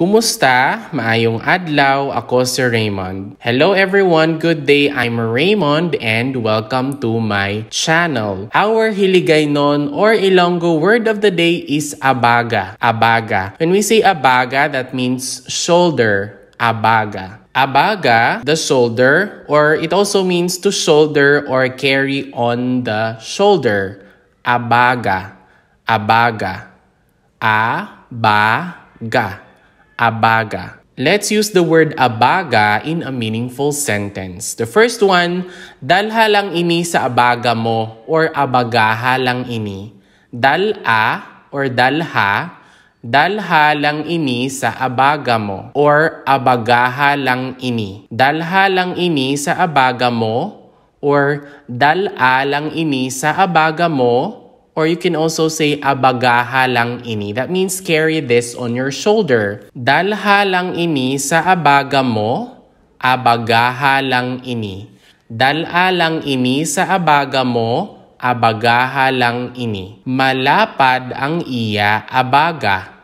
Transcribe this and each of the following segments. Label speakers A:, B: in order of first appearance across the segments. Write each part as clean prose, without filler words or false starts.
A: Kumusta? Maayong adlaw, ako si Raymond. Hello everyone, good day. I'm Raymond and welcome to my channel. Our Hiligaynon or Ilonggo word of the day is abaga. Abaga. When we say abaga, that means shoulder. Abaga. Abaga, the shoulder, or it also means to shoulder or carry on the shoulder. Abaga. Abaga. Abaga. Abaga. Let's use the word abaga in a meaningful sentence. The first one, dalha lang ini sa abaga mo or abagaha lang ini. Dala or dalha lang ini sa abaga mo or abagaha lang ini. Dalha lang ini sa abaga mo or dala lang ini sa abaga mo. Or you can also say abagaha lang ini. That means carry this on your shoulder. Dalha lang ini sa abaga mo, abagaha lang ini. Dala lang ini sa abaga mo, abagaha lang ini. Malapad ang iya abaga.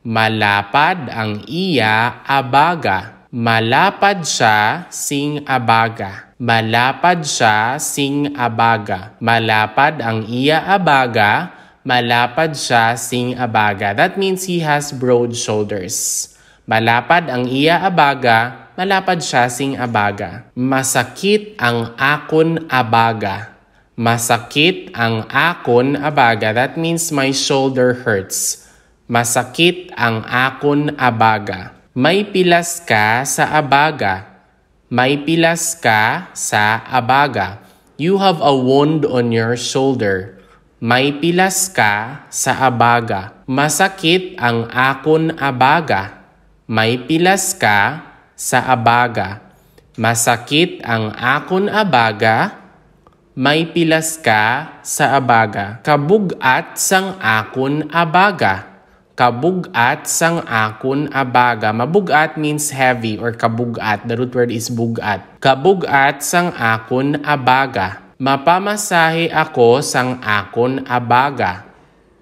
A: Malapad ang iya abaga. Malapad siya sing abaga. Malapad siya sing abaga. Malapad ang iya abaga. Malapad siya sing abaga. That means he has broad shoulders. Malapad ang iya abaga. Malapad siya sing abaga. Masakit ang akon abaga. Masakit ang akon abaga. That means my shoulder hurts. Masakit ang akon abaga. May pilas ka sa abaga. May pilas ka sa abaga. You have a wound on your shoulder. May pilas ka sa abaga. Masakit ang akon abaga. May pilas ka sa abaga. Masakit ang akon abaga. May pilas ka sa abaga. Kabugat sang akon abaga. Kabugat sang akon abaga. Mabugat means heavy or kabugat. The root word is bugat. Kabugat sang akon abaga. Mapamasahe ako sang akon abaga.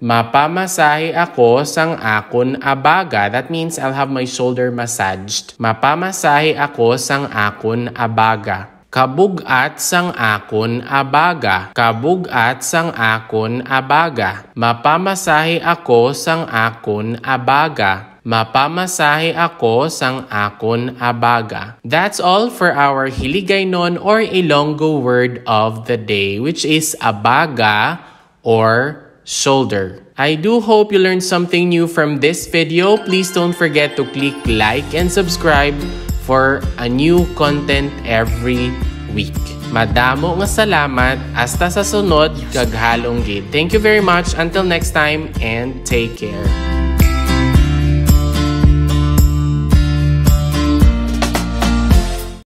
A: Mapamasahe ako sang akon abaga. That means I'll have my shoulder massaged. Mapamasahe ako sang akon abaga. Kabugat sang akon abaga. Kabugat sang akon abaga. Mapamasahe ako sang akon abaga. Mapamasahe ako sang akon abaga. That's all for our Hiligaynon or Ilonggo word of the day, which is abaga or shoulder. I do hope you learned something new from this video. Please don't forget to click like and subscribe for a new content every week. Madamo nga salamat. Hasta sa sunod, kaghalong gid. Thank you very much. Until next time and take care.